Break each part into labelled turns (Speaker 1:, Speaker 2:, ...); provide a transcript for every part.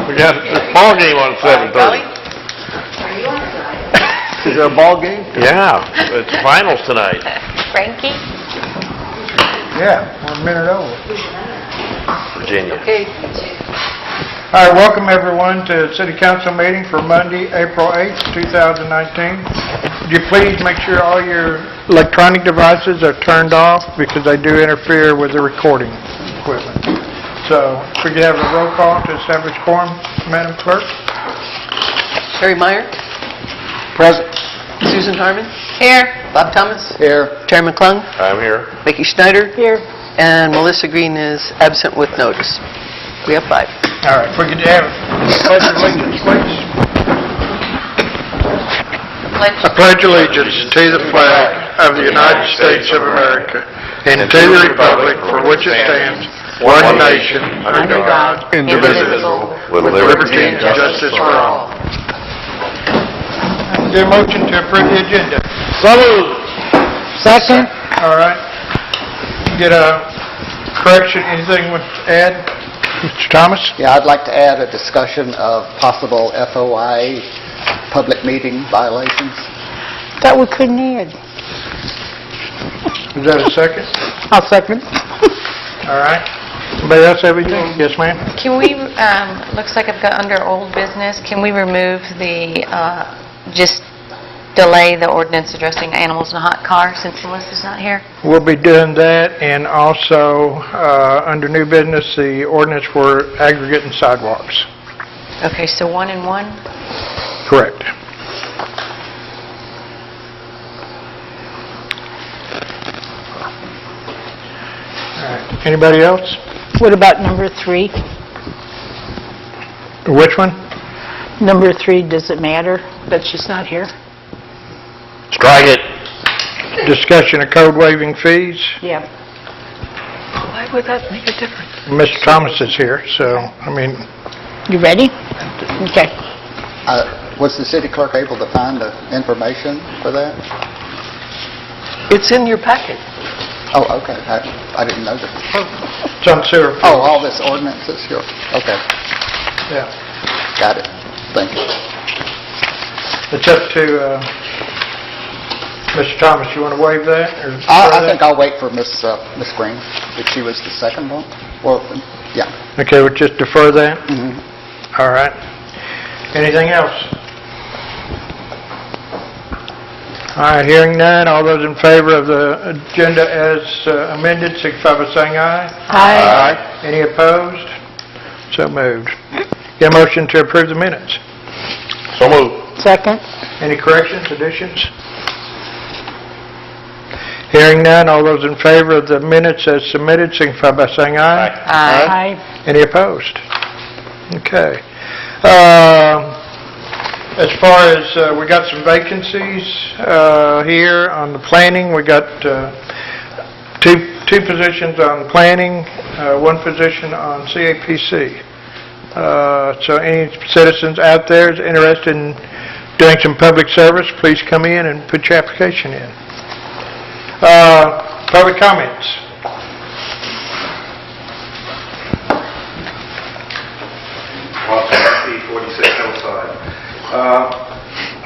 Speaker 1: We got a ball game on 7:30.
Speaker 2: Are you on a diet?
Speaker 3: Is there a ball game?
Speaker 1: Yeah, it's finals tonight.
Speaker 2: Frankie?
Speaker 4: Yeah, 1 minute over.
Speaker 1: Virginia.
Speaker 2: Okay.
Speaker 4: All right, welcome everyone to the City Council meeting for Monday, April 8th, 2019. Would you please make sure all your electronic devices are turned off because they do interfere with the recording equipment. So, if we could have a roll call to establish quorum, Madam Clerk?
Speaker 5: Harry Meyer.
Speaker 3: Present.
Speaker 5: Susan Harman.
Speaker 2: Here.
Speaker 5: Bob Thomas.
Speaker 3: Here.
Speaker 5: Terry McClung.
Speaker 1: I'm here.
Speaker 5: Becky Schneider.
Speaker 2: Here.
Speaker 5: And Melissa Greene is absent with notice. We have 5.
Speaker 4: All right, if we could have pledge of allegiance, please. I pledge allegiance to the flag of the United States of America and to the republic for which it stands, one nation, under God, indivisible, with liberty and justice for all. Is there a motion to approve the agenda?
Speaker 1: So moved.
Speaker 4: Second. All right. Get a correction, anything to add? Mr. Thomas?
Speaker 3: Yeah, I'd like to add a discussion of possible FOI, public meeting violations.
Speaker 6: That we couldn't add.
Speaker 4: Is that a second?
Speaker 6: I'll second.
Speaker 4: All right. Anybody else have anything? Yes, ma'am?
Speaker 7: Can we, looks like I've got under old business, can we remove the, just delay the ordinance addressing animals in a hot car since Melissa's not here?
Speaker 4: We'll be doing that, and also, under new business, the ordinance for aggregate and sidewalks.
Speaker 7: Okay, so 1 and 1?
Speaker 4: Correct. All right. Anybody else?
Speaker 6: What about number 3?
Speaker 4: Which one?
Speaker 6: Number 3, does it matter that she's not here?
Speaker 1: Strike it.
Speaker 4: Discussion of code waiving fees.
Speaker 6: Yeah.
Speaker 5: Why would that make a difference?
Speaker 4: Mr. Thomas is here, so, I mean,
Speaker 6: You ready? Okay.
Speaker 3: Was the city clerk able to find the information for that?
Speaker 5: It's in your packet.
Speaker 3: Oh, okay. I didn't know that.
Speaker 4: it's on sewer. fees.
Speaker 3: Oh, all this ordinance is here. Okay,
Speaker 4: Yeah.
Speaker 3: got it. Thank you.
Speaker 4: It's up to, Mr. Thomas, you want to waive that? Or
Speaker 3: I think I'll wait for Miss Greene, if she was the second one. Well, yeah.
Speaker 4: Okay, we'll just defer that?
Speaker 3: Mhm.
Speaker 4: All right. Anything else? All right, hearing none, all those in favor of the agenda as amended, signify by saying aye.
Speaker 6: Aye.
Speaker 4: Any opposed? So moved. Get a motion to approve the minutes.
Speaker 1: So moved.
Speaker 6: Second.
Speaker 4: Any corrections, additions? Hearing none, all those in favor of the minutes as submitted, signify by saying aye.
Speaker 6: Aye.
Speaker 4: Any opposed? Okay. As far as, we got some vacancies here on the planning. We got two positions on planning, 1 position on CAPC. So any citizens out there is interested in doing some public service, please come in and put your application in. Public comments.
Speaker 8: P46 Hillside.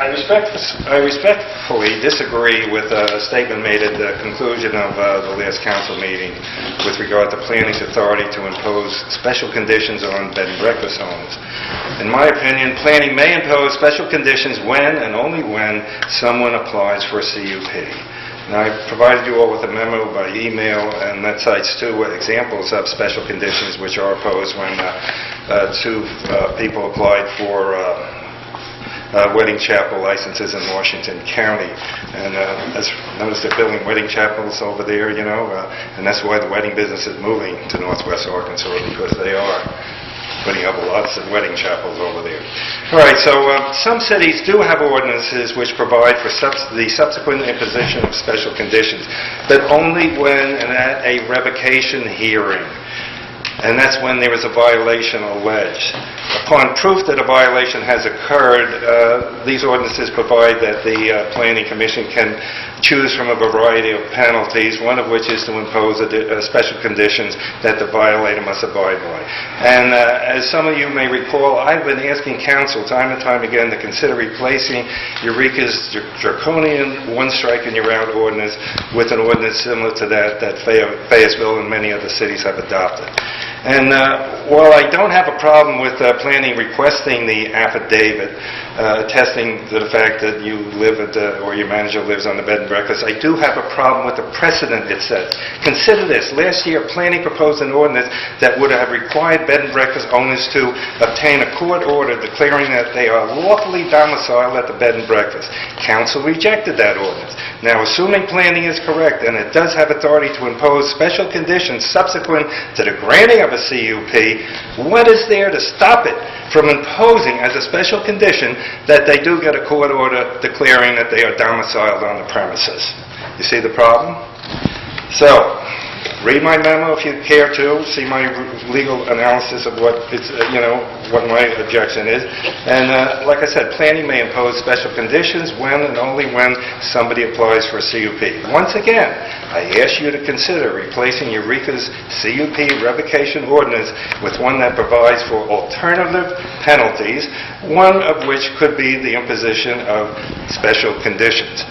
Speaker 8: I respectfully disagree with a statement made at the conclusion of the last council meeting with regard to planning's authority to impose special conditions on bed and breakfast homes. In my opinion, planning may impose special conditions when and only when someone applies for a CUP. Now, I provided you all with a memo by email, and that cites 2 examples of special conditions which are imposed when 2 people applied for wedding chapel licenses in Washington County. And notice they're building wedding chapels over there, you know, and that's why the wedding business is moving to Northwest Arkansas, because they are putting up lots of wedding chapels over there. All right, so some cities do have ordinances which provide for the subsequent imposition of special conditions, but only when and at a revocation hearing. And that's when there is a violation alleged. A Upon proof that a violation has occurred, these ordinances provide that the Planning Commission can choose from a variety of penalties, one of which is to impose special conditions that the violator must abide by. And as some of you may recall, I've been asking council time and time again to consider replacing EUREKA's draconian one-strike-and-you're-out ordinance with an ordinance similar to that Fayetteville and many other cities have adopted. And while I don't have a problem with planning requesting the affidavit attesting to the fact that you live at or your manager lives on the bed and breakfast, I do have a problem with the precedent it sets. Consider this. Last year, planning proposed an ordinance that would have required bed and breakfast owners to obtain a court order declaring that they are lawfully domiciled at the bed and breakfast. Council rejected that ordinance. Now, assuming planning is correct and it does have authority to impose special conditions subsequent to the granting of a CUP, what is there to stop it from imposing as a special condition that they do get a court order declaring that they are domiciled on the premises? You see the problem? So, read my memo if you care to, see my legal analysis of what it's, what my objection is. And like I said, planning may impose special conditions when and only when somebody applies for a CUP. Once again, I ask you to consider replacing EUREKA's CUP revocation ordinance with one that provides for alternative penalties, one of which could be the imposition of special conditions.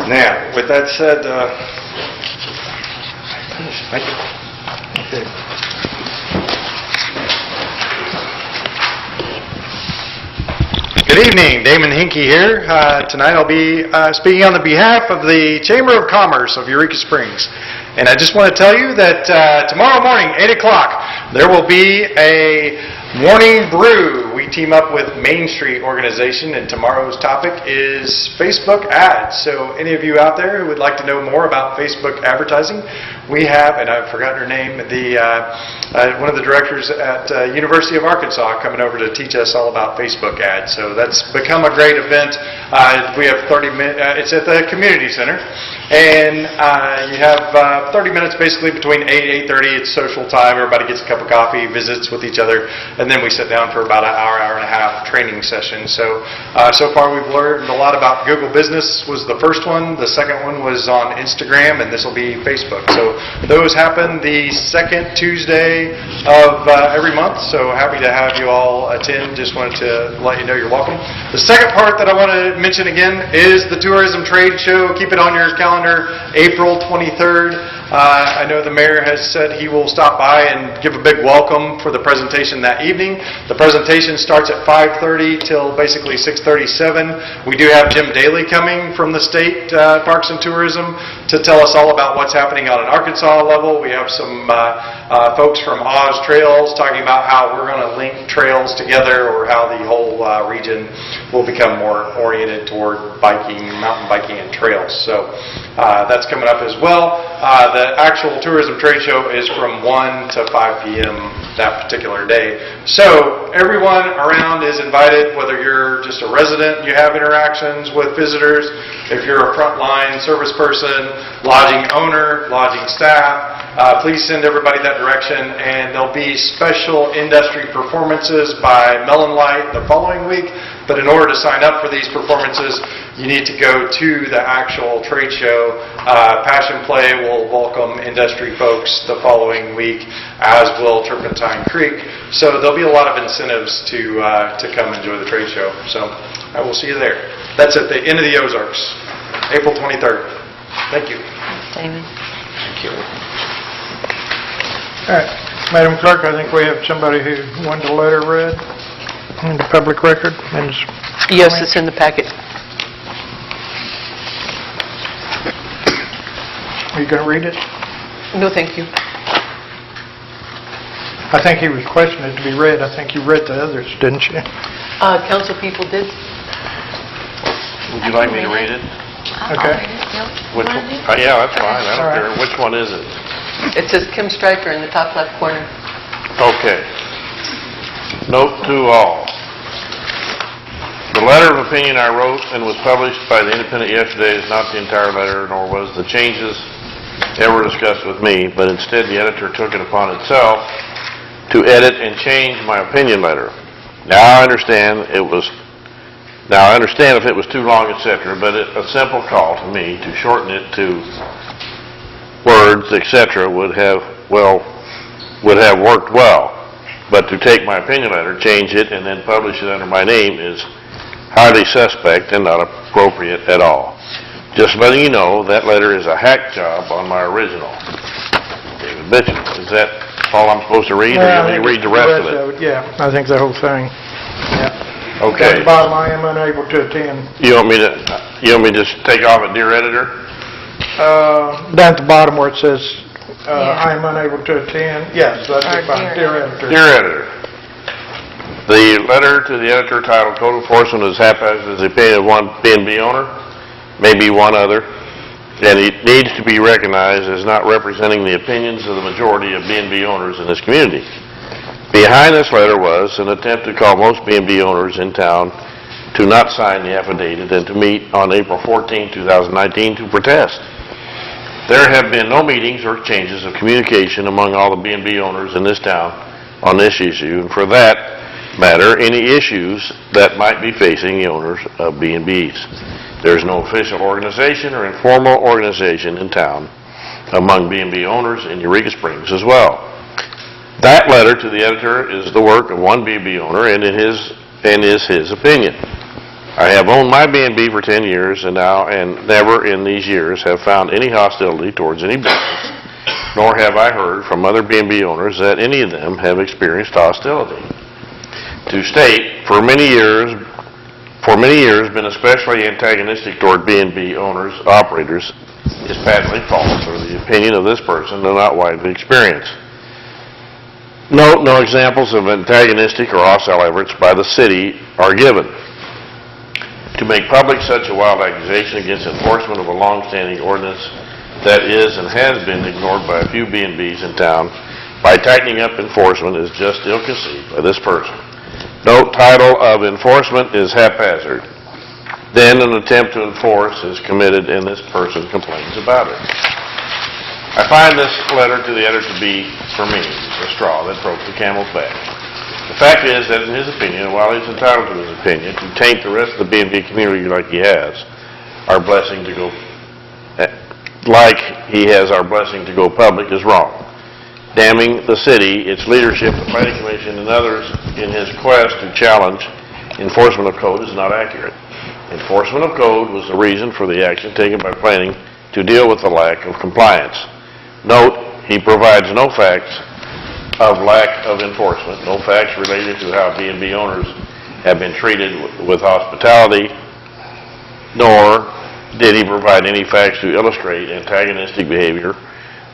Speaker 8: Now, with that said, thank you.
Speaker 9: Good evening, Damon Hinkey here. Tonight I'll be speaking on the behalf of the Chamber of Commerce of Eureka Springs. And I just want to tell you that tomorrow morning, 8 o'clock, there will be a morning brew. We team up with Main Street Organization, and tomorrow's topic is Facebook ads. So any of you out there who would like to know more about Facebook advertising, we have, and I've forgotten her name, one of the directors at University of Arkansas coming over to teach us all about Facebook ads. So that's become a great event. We have 30 minutes, it's at the community center, and you have 30 minutes basically between 8 and 8:30. It's social time. Everybody gets a cup of coffee, visits with each other, and then we sit down for about an hour and a half training session. So far we've learned a lot about Google Business was the first one. The second one was on Instagram, and this will be Facebook. So those happen the second Tuesday of every month. So happy to have you all attend. Just wanted to let you know you're welcome. The second part that I want to mention again is the tourism trade show. Keep it on your calendar, April 23rd. I know the mayor has said he will stop by and give a big welcome for the presentation that evening. The presentation starts at 5:30 till basically 6:37. We do have Jim Daly coming from the state Parks and Tourism to tell us all about what's happening on an Arkansas level. We have some folks from Oz Trails talking about how we're going to link trails together, or how the whole region will become more oriented toward biking, mountain biking, and trails. So that's coming up as well. The actual tourism trade show is from 1 to 5 p.m. that particular day. So everyone around is invited, whether you're just a resident, you have interactions with visitors, if you're a frontline service person, lodging owner, lodging staff, please send everybody that direction. And there'll be special industry performances by Melon Light the following week. But in order to sign up for these performances, you need to go to the actual trade show. Passion Play will welcome industry folks the following week, as will Turpentine Creek. So there'll be a lot of incentives to come enjoy the trade show. So I will see you there. That's at the end of the Ozarks, April 23rd. Thank you.
Speaker 7: Damon.
Speaker 9: Thank you.
Speaker 4: All right, Madam Clerk, I think we have somebody who wanted a letter read in the public record.
Speaker 5: Yes, it's in the packet.
Speaker 4: Are you going to read it?
Speaker 5: No, thank you.
Speaker 4: I think he was questioning it to be read. I think you read the others, didn't you?
Speaker 5: Council people did.
Speaker 1: Would you like me to read it?
Speaker 4: Okay.
Speaker 1: Which one? Yeah, that's fine. I don't care. Which one is it?
Speaker 5: It says Kim Stryker in the top left corner.
Speaker 1: Okay. Note to all. The letter of opinion I wrote and was published by the Independent yesterday is not the entire letter, nor was the changes ever discussed with me, but instead the editor took it upon itself to edit and change my opinion letter. Now, I understand if it was too long, etc., but a simple call to me to shorten it to words, etc., would have worked well. But to take my opinion letter, change it, and then publish it under my name is highly suspect and not appropriate at all. Just letting you know, that letter is a hack job on my original. David Mitchell. Is that all I'm supposed to read, or
Speaker 4: Well,
Speaker 1: you want me to read the rest of it?
Speaker 4: Yeah, I think the whole thing. Yeah.
Speaker 1: Okay.
Speaker 4: At the bottom, I am unable to attend.
Speaker 1: You want me to just take off at Dear Editor?
Speaker 4: Down at the bottom where it says, I am unable to attend. Yes, that's fine. Dear Editor.
Speaker 1: Dear Editor, the letter to the editor titled Code Enforcement is haphazard as the opinion of one B&B owner, maybe one other, and it needs to be recognized as not representing the opinions of the majority of B&B owners in this community. Behind this letter was an attempt to call most B&B owners in town to not sign the affidavit and to meet on April 14, 2019 to protest. There have been no meetings or exchanges of communication among all the B&B owners in this town on this issue, and for that matter, any issues that might be facing the owners of B&Bs. There's no official organization or informal organization in town among B&B owners in Eureka Springs as well. That letter to the editor is the work of one B&B owner and is his opinion. I have owned my B&B for 10 years and never in these years have found any hostility towards any business, nor have I heard from other B&B owners that any of them have experienced hostility. To state, for many years, been especially antagonistic toward B&B owners, operators, is patently false, or the opinion of this person is not widely experienced. Note, no examples of antagonistic or hostile efforts by the city are given. To make public such a wild accusation against enforcement of a long-standing ordinance that is and has been ignored by a few B&Bs in town by tightening up enforcement is just ill-conceived by this person. Note, title of enforcement is haphazard. Then an attempt to enforce is committed and this person complains about it. I find this letter to the editor to be, for me, the straw that broke the camel's back. The fact is that in his opinion, while he's entitled to his opinion, to taint the rest of the B&B community like he has our blessing to go public is wrong. Damning the city, its leadership, the planning commission, and others in his quest to challenge enforcement of code is not accurate. Enforcement of code was the reason for the action taken by planning to deal with the lack of compliance. Note, he provides no facts of lack of enforcement, no facts related to how B&B owners have been treated with hospitality, nor did he provide any facts to illustrate antagonistic behavior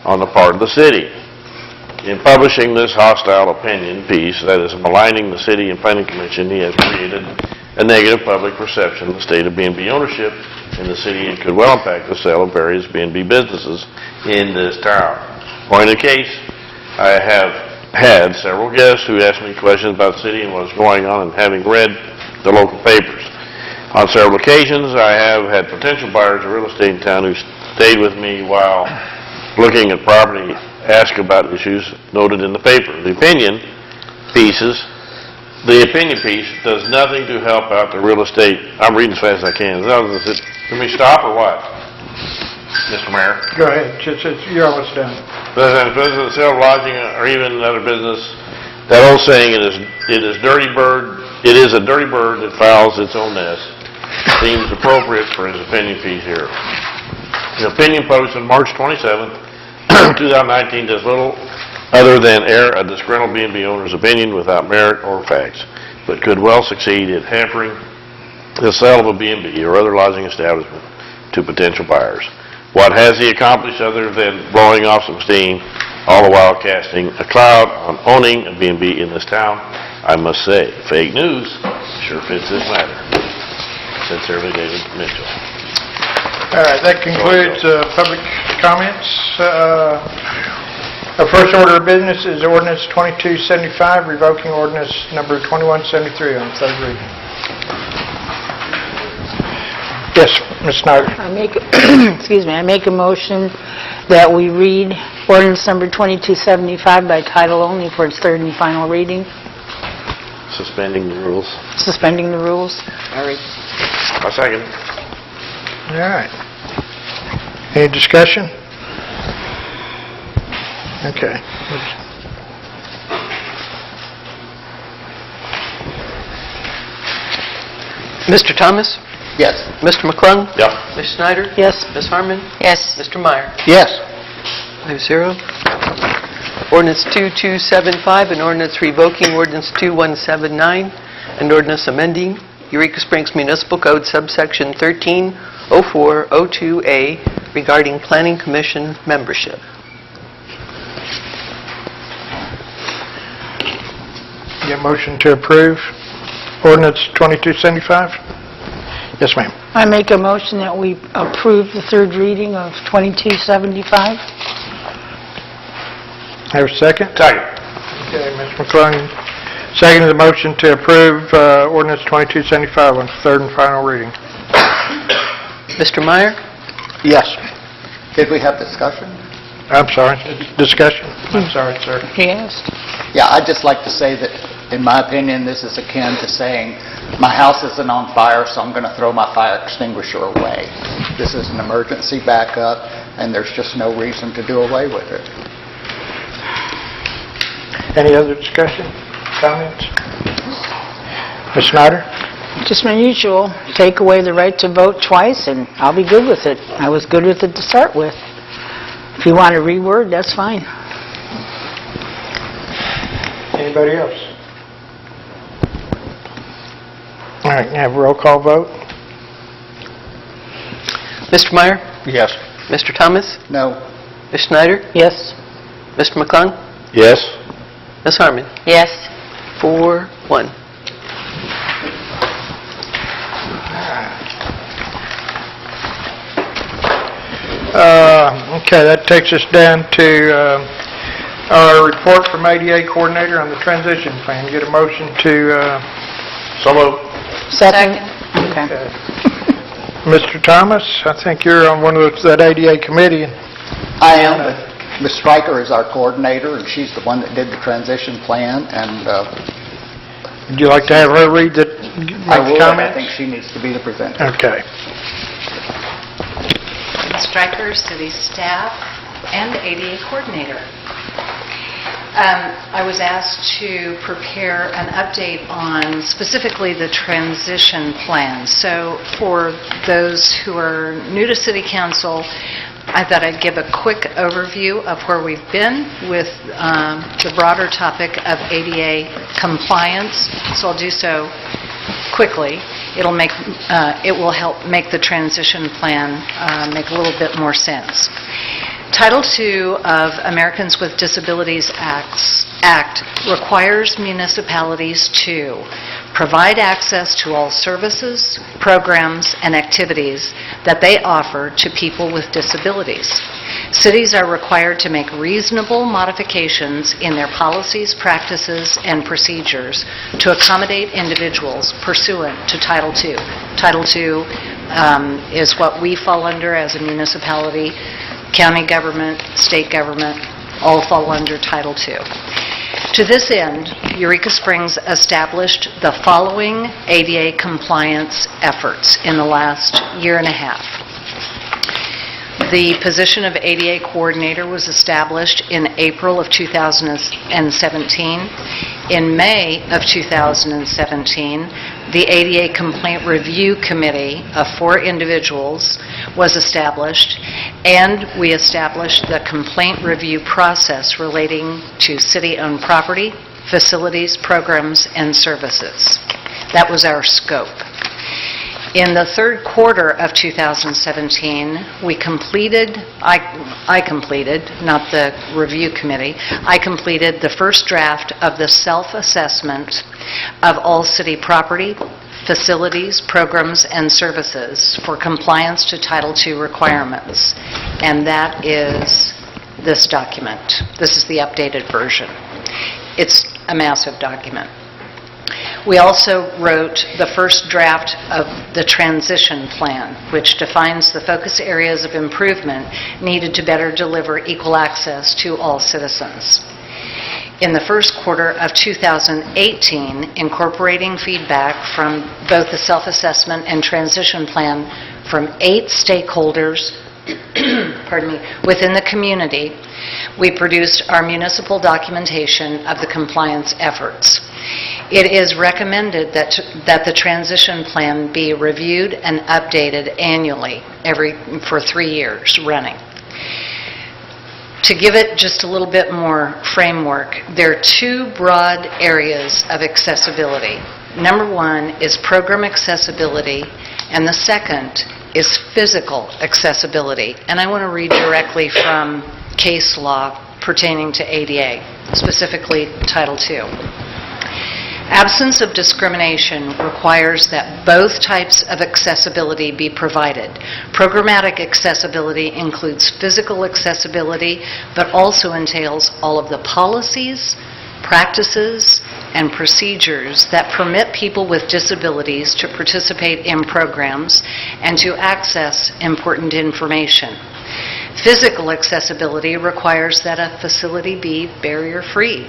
Speaker 1: on the part of the city. In publishing this hostile opinion piece that is maligning the city and planning commission, he has created a negative public perception of the state of B&B ownership in the city and could well impact the sale of various B&B businesses in this town. Point of the case, I have had several guests who asked me questions about the city and what's going on, and having read the local papers. On several occasions, I have had potential buyers of real estate in town who stayed with me while looking at property, ask about issues noted in the paper. The opinion piece does nothing to help out the real estate. I'm reading as fast as I can. Can we stop or what, Mr. Mayor?
Speaker 4: Go ahead. You're almost done.
Speaker 1: Business, sale, lodging, or even another business. That old saying, it is a dirty bird that fouls its own nest, seems appropriate for his opinion piece here. The opinion published on March 27th, 2019 does little other than air a disgruntled B&B owner's opinion without merit or facts, but could well succeed in hampering the sale of a B&B or other lodging establishment to potential buyers. What has he accomplished other than blowing off some steam, all the while casting a cloud on owning a B&B in this town? I must say, fake news sure fits this matter. Sincerely, David Mitchell.
Speaker 4: All right, that concludes public comments. Our first order of business is Ordinance 2275, Revoking Ordinance Number 2173 on third reading. Yes, Ms. Schneider.
Speaker 6: I make a motion that we read ordinance number 2275 by title only for its third and final reading.
Speaker 1: Suspending the rules.
Speaker 6: Suspending the rules?
Speaker 3: Larry?
Speaker 1: A second.
Speaker 4: All right. Any discussion? Okay.
Speaker 5: Mr. Thomas?
Speaker 3: Yes.
Speaker 5: Mr. McClung?
Speaker 1: Yep.
Speaker 5: Ms. Schneider?
Speaker 6: Yes.
Speaker 5: Ms. Harman?
Speaker 7: Yes.
Speaker 5: Mr. Meyer?
Speaker 3: Yes.
Speaker 5: 5-0. Ordinance 2275, an ordinance revoking Ordinance 2179, an ordinance amending Eureka Springs Municipal Code subsection 130402A regarding Planning Commission membership.
Speaker 4: Get motion to approve ordinance 2275? Yes, ma'am.
Speaker 6: I make a motion that we approve the third reading of 2275.
Speaker 4: Have a second?
Speaker 1: Second.
Speaker 4: Okay, Ms. McClung seconded the motion to approve ordinance 2275 on third and final reading.
Speaker 5: Mr. Meyer?
Speaker 3: Yes. Did we have discussion?
Speaker 4: I'm sorry, discussion? I'm sorry, sir.
Speaker 6: Yes.
Speaker 3: Yeah, I'd just like to say that, in my opinion, this is akin to saying, my house isn't on fire, so I'm going to throw my fire extinguisher away. This is an emergency backup, and there's just no reason to do away with it.
Speaker 4: Any other discussion, comments? Ms. Schneider?
Speaker 6: Just my usual, take away the right to vote twice, and I'll be good with it. I was good with it to start with. If you want to reword, that's fine.
Speaker 4: Anybody else? All right, have a roll call vote?
Speaker 5: Mr. Meyer?
Speaker 3: Yes.
Speaker 5: Mr. Thomas?
Speaker 3: No.
Speaker 5: Ms. Schneider?
Speaker 6: Yes.
Speaker 5: Mr. McClung?
Speaker 1: Yes.
Speaker 5: Ms. Harman?
Speaker 7: Yes.
Speaker 5: 4-1.
Speaker 4: Okay, that takes us down to our report from ADA coordinator on the transition plan. Get a motion to,
Speaker 1: So moved.
Speaker 6: Second. Okay.
Speaker 4: Mr. Thomas, I think you're on one of that ADA committee.
Speaker 3: I am, but Ms. Stryker is our coordinator, and she's the one that did the transition plan, and
Speaker 4: Would you like to have her read the,
Speaker 3: I
Speaker 4: make
Speaker 3: will, and I
Speaker 4: comments?
Speaker 3: think she needs to be the presenter.
Speaker 4: Okay.
Speaker 2: Stryker, city staff, and ADA coordinator. I was asked to prepare an update on specifically the transition plan. So for those who are new to City Council, I thought I'd give a quick overview of where we've been with the broader topic of ADA compliance. So I'll do so quickly. It will help make the transition plan make a little bit more sense. Title II of Americans with Disabilities Act requires municipalities to provide access to all services, programs, and activities that they offer to people with disabilities. Cities are required to make reasonable modifications in their policies, practices, and procedures to accommodate individuals pursuant to Title II. Title II is what we fall under as a municipality. County government, state government, all fall under Title II. To this end, Eureka Springs established the following ADA compliance efforts in the last year and a half. The position of ADA coordinator was established in April of 2017. In May of 2017, the ADA Complaint Review Committee of 4 individuals was established, and we established the complaint review process relating to city-owned property, facilities, programs, and services. That was our scope. In the third quarter of 2017, we completed, I completed, not the review committee, I completed the first draft of the self-assessment of all city property, facilities, programs, and services for compliance to Title II requirements. And that is this document. This is the updated version. It's a massive document. We also wrote the first draft of the transition plan, which defines the focus areas of improvement needed to better deliver equal access to all citizens. in the first quarter of 2018, incorporating feedback from both the self-assessment and transition plan from 8 stakeholders pardon me, within the community, we produced our municipal documentation of the compliance efforts. It is recommended that the transition plan be reviewed and updated annually for 3 years running. To give it just a little bit more framework, there are 2 broad areas of accessibility. Number 1 is program accessibility, and the second is physical accessibility. And I want to read directly from case law pertaining to ADA, specifically Title II. Absence of discrimination requires that both types of accessibility be provided. Programmatic accessibility includes physical accessibility, but also entails all of the policies, practices, and procedures that permit people with disabilities to participate in programs and to access important information. Physical accessibility requires that a facility be barrier-free.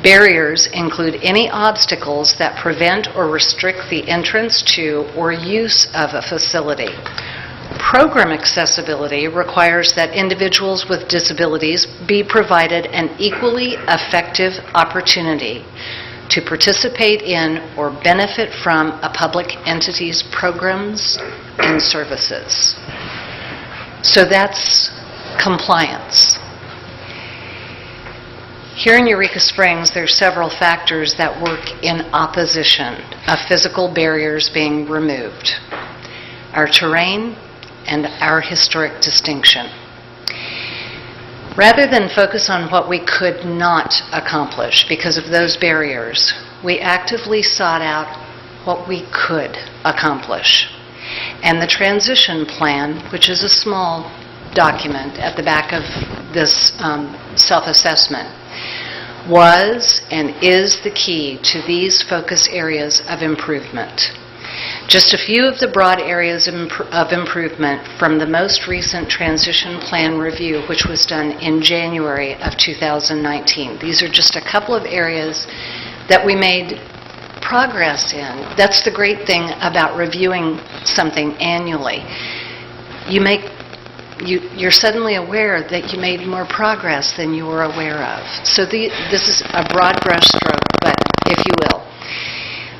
Speaker 2: Barriers include any obstacles that prevent or restrict the entrance to or use of a facility. Program accessibility requires that individuals with disabilities be provided an equally effective opportunity to participate in or benefit from a public entity's programs and services. So that's compliance. Here in Eureka Springs, there are several factors that work in opposition of physical barriers being removed: our terrain and our historic distinction. Rather than focus on what we could not accomplish because of those barriers, we actively sought out what we could accomplish. And the transition plan, which is a small document at the back of this self-assessment, was and is the key to these focus areas of improvement. Just a few of the broad areas of improvement from the most recent transition plan review, which was done in January of 2019. These are just a couple of areas that we made progress in. That's the great thing about reviewing something annually. You're suddenly aware that you made more progress than you were aware of. So this is a broad brush stroke, but if you will.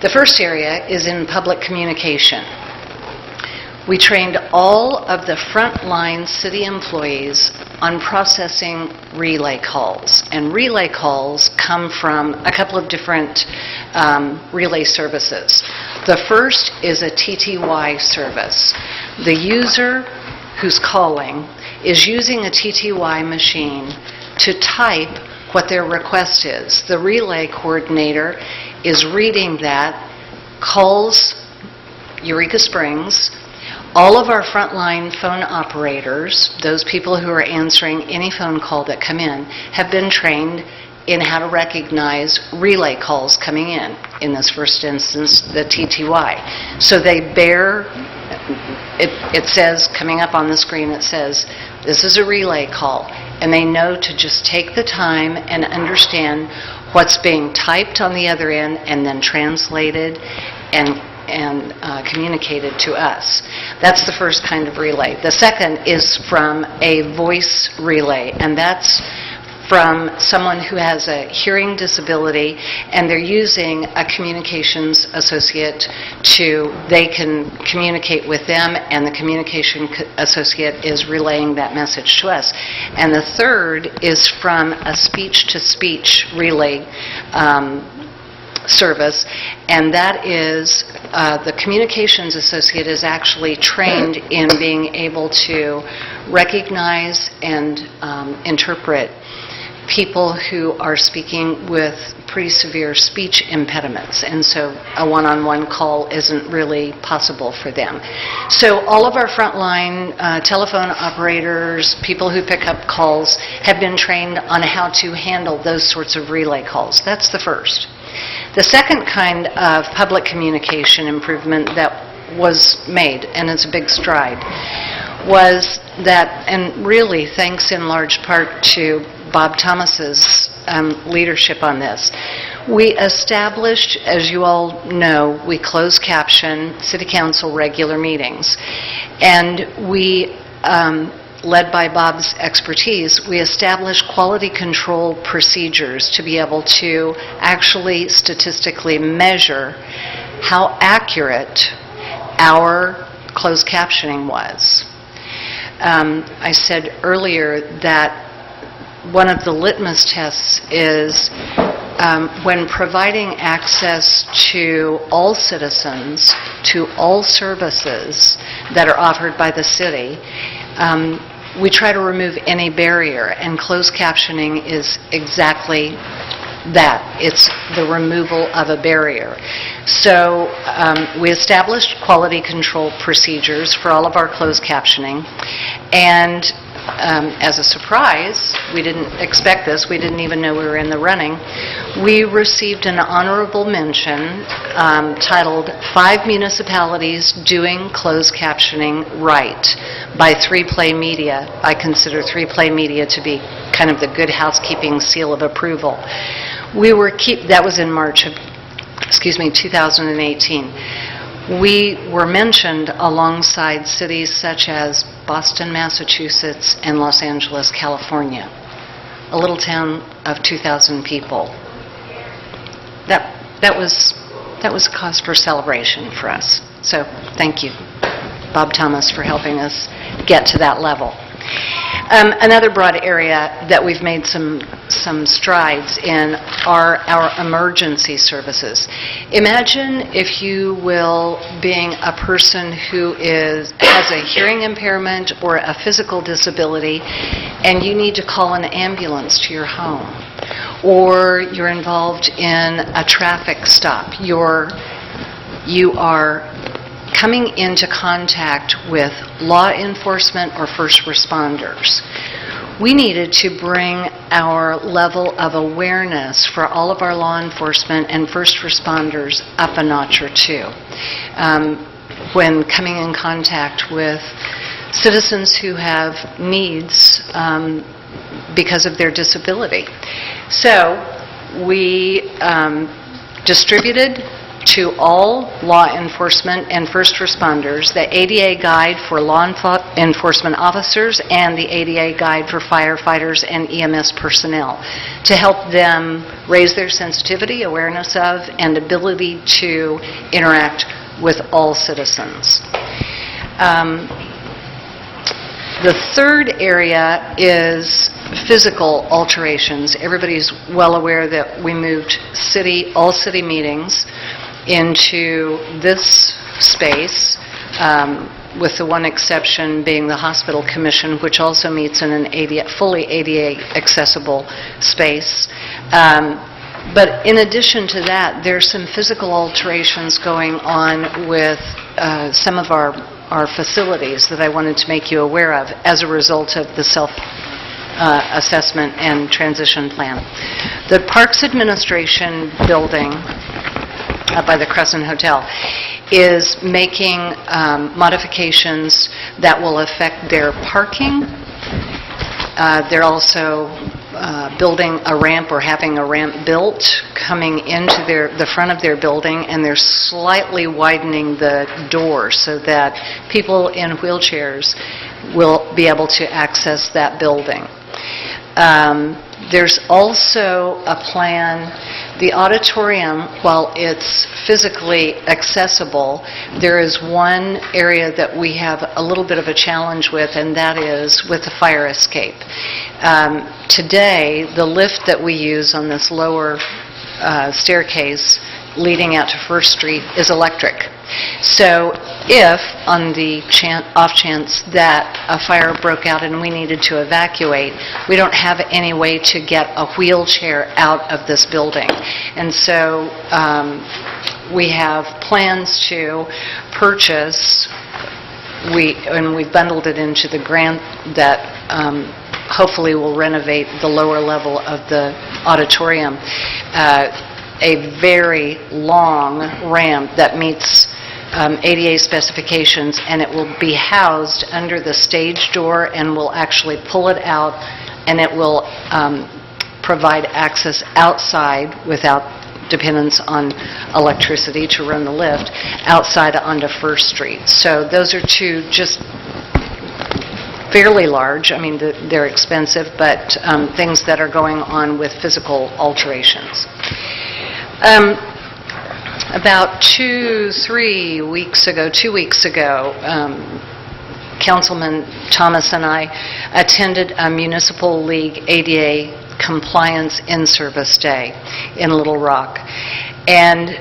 Speaker 2: The first area is in public communication. We trained all of the frontline city employees on processing relay calls. And relay calls come from a couple of different relay services. The first is a TTY service. The user who's calling is using a TTY machine to type what their request is. The relay coordinator is reading that, calls Eureka Springs. All of our frontline phone operators, those people who are answering any phone call that come in, have been trained in how to recognize relay calls coming in this first instance, the TTY. So they bear, it says, coming up on the screen, it says, this is a relay call. And they know to just take the time and understand what's being typed on the other end and then translated and communicated to us. That's the first kind of relay. The second is from a voice relay, and that's from someone who has a hearing disability, and they're using a communications associate they can communicate with them, and the communication associate is relaying that message to us. And the third is from a speech-to-speech relay service, and that is the communications associate is actually trained in being able to recognize and interpret people who are speaking with pretty severe speech impediments, and so a one-on-one call isn't really possible for them. So all of our frontline telephone operators, people who pick up calls, have been trained on how to handle those sorts of relay calls. That's the first. The second kind of public communication improvement that was made, and it's a big stride, was that, and really thanks in large part to Bob Thomas's leadership on this. We established, as you all know, we closed caption City Council regular meetings. And we, led by Bob's expertise, we established quality control procedures to be able to actually statistically measure how accurate our closed captioning was. I said earlier that one of the litmus tests is when providing access to all citizens, to all services that are offered by the city, we try to remove any barrier, and closed captioning is exactly that. It's the removal of a barrier. So we established quality control procedures for all of our closed captioning, and as a surprise, we didn't expect this, we didn't even know we were in the running, we received an honorable mention titled 5 Municipalities Doing Closed Captioning Right by 3Play Media. I consider 3Play Media to be kind of the good housekeeping seal of approval. That was in March of 2018. We were mentioned alongside cities such as Boston, Massachusetts, and Los Angeles, California, a little town of 2,000 people. That was cause for celebration for us. So thank you, Bob Thomas, for helping us get to that level. Another broad area that we've made some strides in are our emergency services. Imagine, if you will, being a person who has a hearing impairment or a physical disability, and you need to call an ambulance to your home, or you're involved in a traffic stop. You are coming into contact with law enforcement or first responders. We needed to bring our level of awareness for all of our law enforcement and first responders up a notch or two when coming in contact with citizens who have needs because of their disability. So we distributed to all law enforcement and first responders the ADA guide for law enforcement officers and the ADA guide for firefighters and EMS personnel to help them raise their sensitivity, awareness of, and ability to interact with all citizens. The third area is physical alterations. Everybody's well aware that we moved all city meetings into this space, with the one exception being the Hospital Commission, which also meets in an fully ADA accessible space. But in addition to that, there's some physical alterations going on with some of our facilities that I wanted to make you aware of as a result of the self-assessment and transition plan. The Parks Administration building by the Crescent Hotel is making modifications that will affect their parking. They're also building a ramp or having a ramp built coming into the front of their building, and they're slightly widening the door so that people in wheelchairs will be able to access that building. There's also a plan. The auditorium, while it's physically accessible, there is one area that we have a little bit of a challenge with, and that is with the fire escape. Today, the lift that we use on this lower staircase leading out to First Street is electric. So if, on the off chance that a fire broke out and we needed to evacuate, we don't have any way to get a wheelchair out of this building. And so we have plans to purchase, and we've bundled it into the grant that hopefully will renovate the lower level of the auditorium, a very long ramp that meets ADA specifications, and it will be housed under the stage door, and we'll actually pull it out, and it will provide access outside without dependence on electricity to run the lift outside onto First Street. So those are two just fairly large, I mean, they're expensive, but things that are going on with physical alterations. About 2 weeks ago, Councilman Thomas and I attended a Municipal League ADA Compliance in-Service Day in Little Rock. And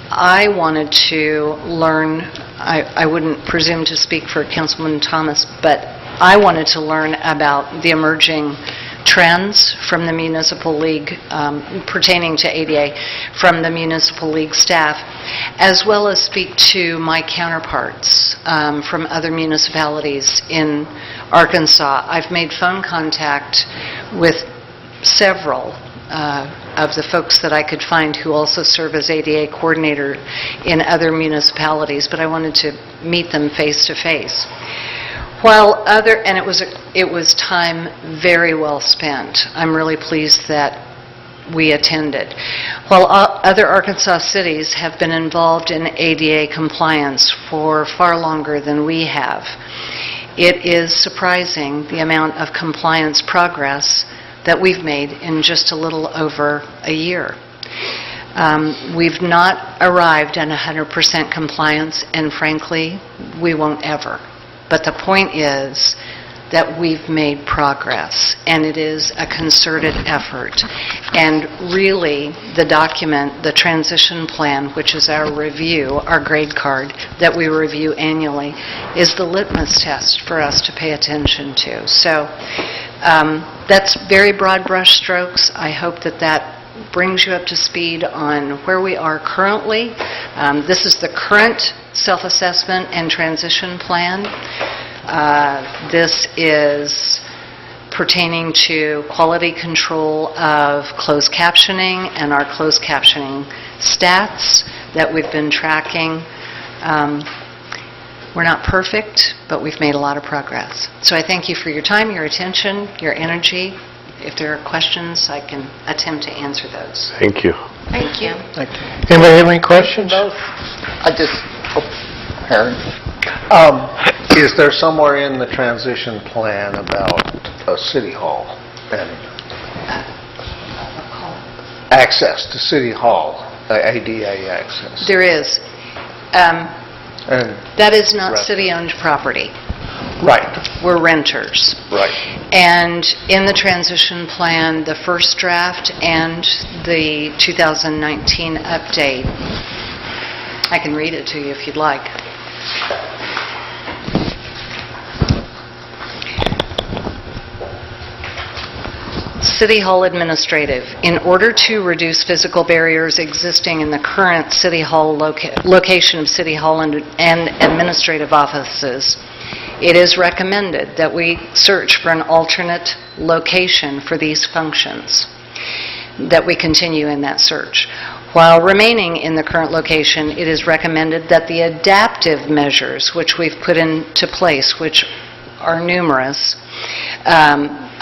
Speaker 2: I wanted to learn, I wouldn't presume to speak for Councilman Thomas, but I wanted to learn about the emerging trends from the Municipal League pertaining to ADA from the Municipal League staff, as well as speak to my counterparts from other municipalities in Arkansas. I've made phone contact with several of the folks that I could find who also serve as ADA coordinator in other municipalities, but I wanted to meet them face to face. And it was time very well spent. I'm really pleased that we attended. While other Arkansas cities have been involved in ADA compliance for far longer than we have, it is surprising the amount of compliance progress that we've made in just a little over a year. We've not arrived at 100% compliance, and frankly, we won't ever. But the point is that we've made progress, and it is a concerted effort. And really, the document, the transition plan, which is our review, our grade card that we review annually, is the litmus test for us to pay attention to. So that's very broad brush strokes. I hope that that brings you up to speed on where we are currently. This is the current self-assessment and transition plan. This is pertaining to quality control of closed captioning and our closed captioning stats that we've been tracking. We're not perfect, but we've made a lot of progress. So I thank you for your time, your attention, your energy. If there are questions, I can attempt to answer those.
Speaker 1: Thank you.
Speaker 7: Thank you.
Speaker 4: Anybody have any questions?
Speaker 3: Harry?
Speaker 10: Is there somewhere in the transition plan about a city hall and access to city hall, ADA access?
Speaker 2: There is.
Speaker 10: And
Speaker 2: That is not city-owned property.
Speaker 10: right,
Speaker 2: We're renters.
Speaker 10: right.
Speaker 2: And in the transition plan, the first draft and the 2019 update, I can read it to you if you'd like. City Hall Administrative. In order to reduce physical barriers existing in the current City Hall location of City Hall and administrative offices, it is recommended that we search for an alternate location for these functions, that we continue in that search. While remaining in the current location, it is recommended that the adaptive measures which we've put into place, which are numerous,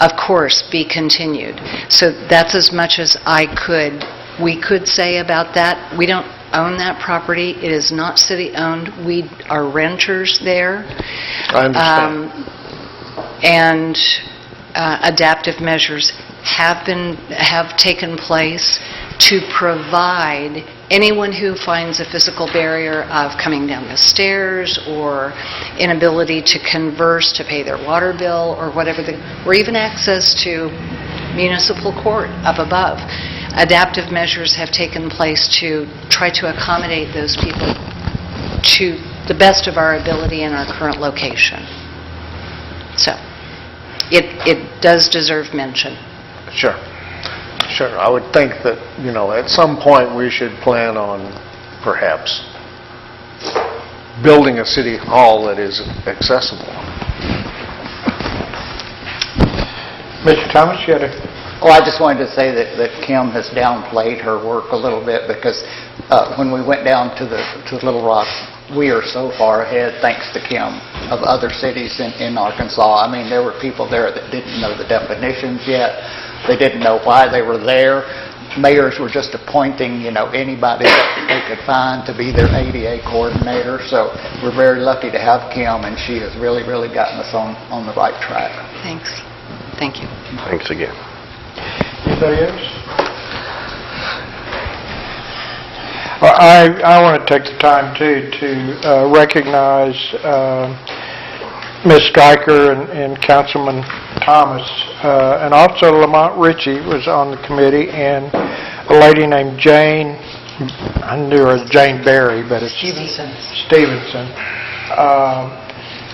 Speaker 2: of course, be continued. So that's as much as we could say about that. We don't own that property. It is not city-owned. We are renters there.
Speaker 10: I understand.
Speaker 2: And adaptive measures have taken place to provide anyone who finds a physical barrier of coming down the stairs or inability to converse, to pay their water bill or whatever, or even access to municipal court up above. Adaptive measures have taken place to try to accommodate those people to the best of our ability in our current location. So, it does deserve mention.
Speaker 10: Sure. Sure. I would think that, at some point we should plan on perhaps building a city hall that is accessible.
Speaker 4: Mr. Thomas, you had a...
Speaker 3: Well, I just wanted to say that Kim has downplayed her work a little bit because when we went down to Little Rock, we are so far ahead, thanks to Kim, of other cities in Arkansas. I mean, there were people there that didn't know the definitions yet. They didn't know why they were there. Mayors were just appointing, anybody that they could find to be their ADA coordinator. So we're very lucky to have Kim, and she has really, really gotten us on the right track.
Speaker 2: Thanks. Thank you.
Speaker 1: Thanks again.
Speaker 4: Anybody else? Well, I want to take the time, too, to recognize Ms. Stryker and Councilman Thomas, and also Lamont Ritchie was on the committee, and a lady named Jane, I knew her as Jane Berry, but it's Stevenson.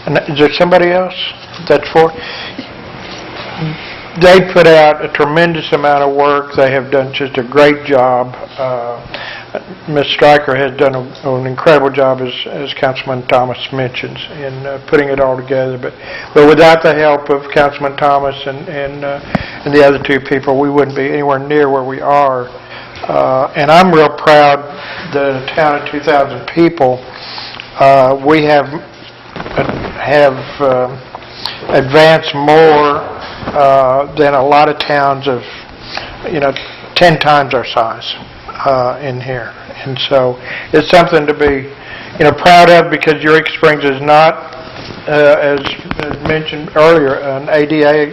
Speaker 4: And is there somebody else that's for? They put out a tremendous amount of work. They have done just a great job. Ms. Stryker has done an incredible job, as Councilman Thomas mentions, in putting it all together. But without the help of Councilman Thomas and the other two people, we wouldn't be anywhere near where we are. And I'm real proud that a town of 2,000 people, we have advanced more than a lot of towns of, 10 times our size in here. And so it's something to be, proud of, because Eureka Springs is not, as mentioned earlier, an ADA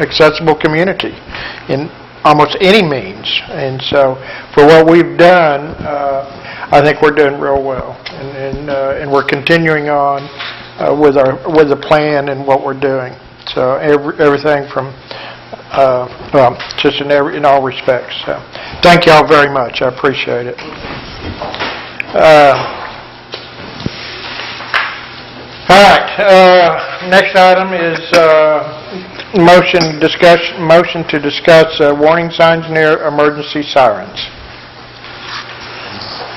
Speaker 4: accessible community in almost any means. And so for what we've done, I think we're doing real well. And we're continuing on with the plan and what we're doing. So everything from, just in all respects. So thank you all very much. I appreciate it. All right. Next item is motion to discuss warning signs near emergency sirens.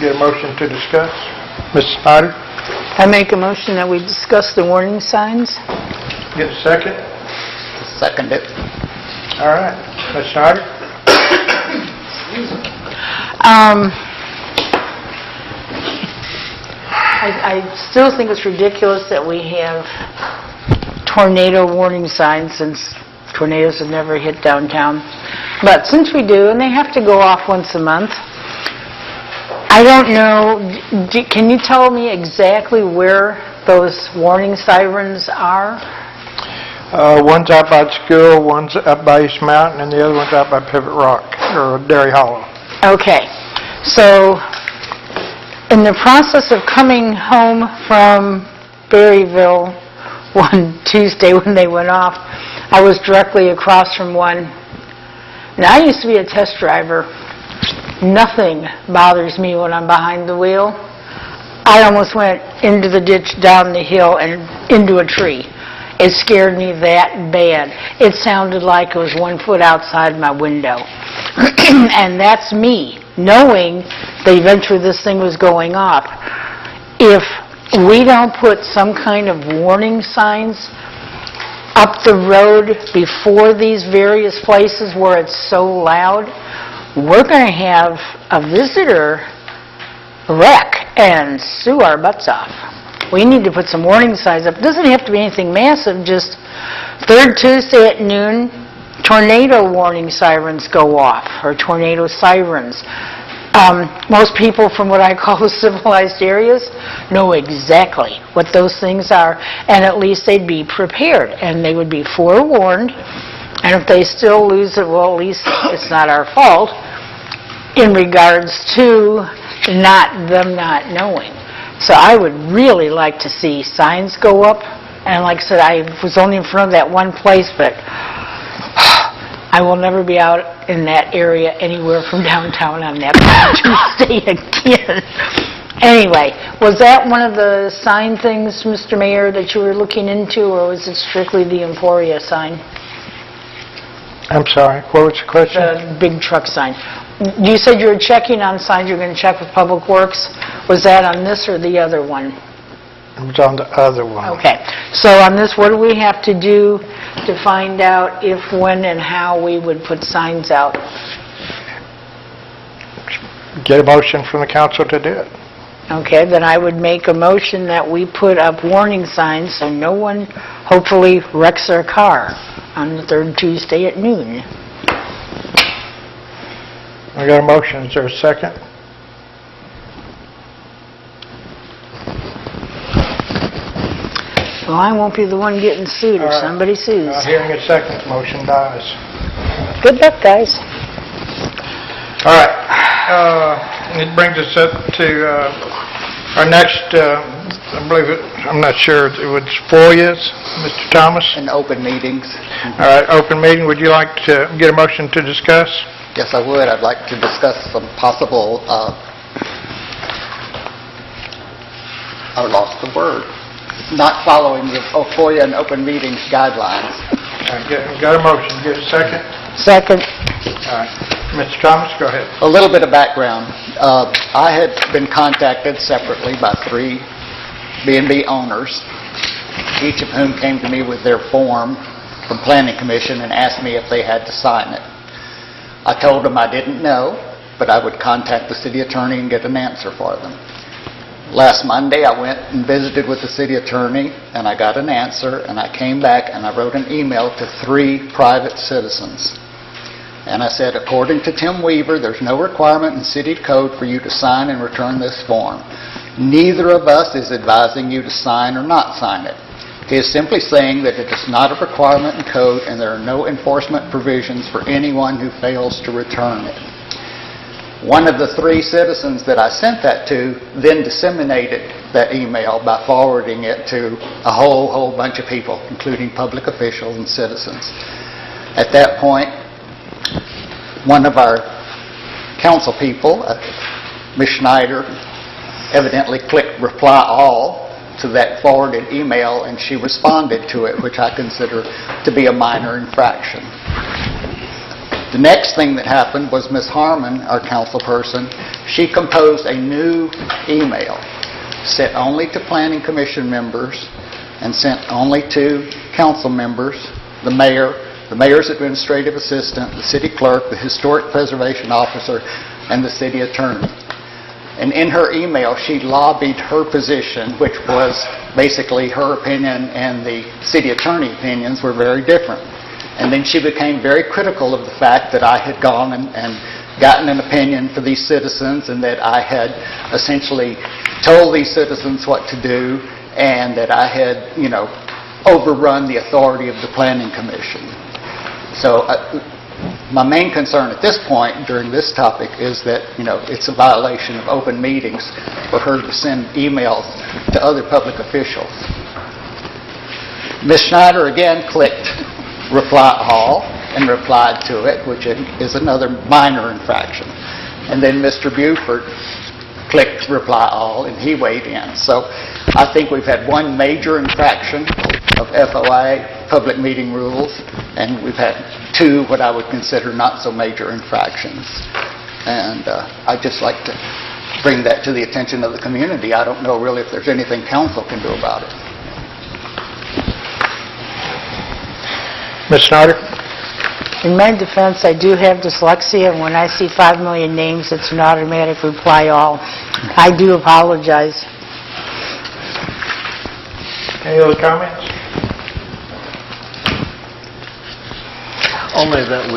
Speaker 4: Get a motion to discuss, Ms. Schneider.
Speaker 6: I make a motion that we discuss the warning signs.
Speaker 4: Get a second.
Speaker 3: Second it.
Speaker 4: All right. Ms. Schneider.
Speaker 6: I still think it's ridiculous that we have tornado warning signs, since tornadoes have never hit downtown. But since we do, and they have to go off once a month, I don't know, can you tell me exactly where those warning sirens are?
Speaker 4: One's out by the school, one's up by East Mountain, and the other one's out by Pivot Rock, or Dairy Hollow.
Speaker 6: Okay. So, in the process of coming home from Berryville one Tuesday when they went off, I was directly across from one. Now, I used to be a test driver. Nothing bothers me when I'm behind the wheel. I almost went into the ditch, down the hill, and into a tree. It scared me that bad. It sounded like it was 1 foot outside my window. And that's me, knowing that eventually this thing was going off. If we don't put some kind of warning signs up the road before these various places where it's so loud, we're going to have a visitor wreck and sue our butts off. We need to put some warning signs up. It doesn't have to be anything massive, just third Tuesday at noon, tornado warning sirens go off, or tornado sirens. Most people from what I call the civilized areas know exactly what those things are, and at least they'd be prepared, and they would be forewarned. And if they still lose it, well, at least it's not our fault in regards to them not knowing. So I would really like to see signs go up. And like I said, I was only in front of that one place, but I will never be out in that area anywhere from downtown on that Tuesday again. Anyway, was that one of the sign things, Mr. Mayor, that you were looking into, or was it strictly the Emporia sign?
Speaker 4: I'm sorry, what was the question?
Speaker 6: The big truck sign. You said you were checking on signs, you're going to check with Public Works. Was that on this or the other one?
Speaker 4: It was on the other one.
Speaker 6: Okay. So on this, what do we have to do to find out if, when, and how we would put signs out?
Speaker 4: Get a motion from the council to do it.
Speaker 6: Okay, then I would make a motion that we put up warning signs so no one hopefully wrecks their car on the third Tuesday at noon.
Speaker 4: I got a motion. Is there a second?
Speaker 6: Well, I won't be the one getting sued if
Speaker 4: All right.
Speaker 6: somebody sues.
Speaker 4: Not hearing a second, motion dies.
Speaker 6: Good luck, guys.
Speaker 4: All right. It brings us up to our next, I believe it, I'm not sure, it was FOIAs, Mr. Thomas?
Speaker 3: In open meetings.
Speaker 4: All right, open meeting, would you like to get a motion to discuss?
Speaker 3: Yes, I would. I'd like to discuss some possible, I lost the word, not following the FOIA and open meetings guidelines.
Speaker 4: All right, got a motion, get a second?
Speaker 6: Second.
Speaker 4: All right, Mr. Thomas, go ahead.
Speaker 3: A little bit of background. I had been contacted separately by 3 B&B owners, each of whom came to me with their form from Planning Commission and asked me if they had to sign it. I told them I didn't know, but I would contact the city attorney and get an answer for them. Last Monday, I went and visited with the city attorney, and I got an answer, and I came back and I wrote an email to 3 private citizens. And I said, according to Tim Weaver, there's no requirement in city code for you to sign and return this form. Neither of us is advising you to sign or not sign it. He is simply saying that it is not a requirement in code and there are no enforcement provisions for anyone who fails to return it. One of the 3 citizens that I sent that to then disseminated that email by forwarding it to a whole bunch of people, including public officials and citizens. At that point, one of our council people, Ms. Schneider, evidently clicked reply all to that forwarded email, and she responded to it, which I consider to be a minor infraction. The next thing that happened was Ms. Harman, our council person, she composed a new email sent only to Planning Commission members and sent only to council members, the mayor, the mayor's administrative assistant, the city clerk, the historic preservation officer, and the city attorney. And in her email, she lobbied her position, which was basically her opinion and the city attorney opinions were very different. And then she became very critical of the fact that I had gone and gotten an opinion for these citizens and that I had essentially told these citizens what to do and that I had, overrun the authority of the Planning Commission. So my main concern at this point during this topic is that, it's a violation of open meetings for her to send emails to other public officials. Ms. Schneider again clicked reply all and replied to it, which is another minor infraction. And then Mr. Buford clicked reply all and he weighed in. So I think we've had one major infraction of FOA, public meeting rules, and we've had 2 what I would consider not so major infractions. And I'd just like to bring that to the attention of the community. I don't know really if there's anything council can do about it.
Speaker 4: Ms. Snyder?
Speaker 6: In my defense, I do have dyslexia, and when I see 5 million names, it's an automatic reply all. I do apologize.
Speaker 4: Any other comments?
Speaker 10: Only that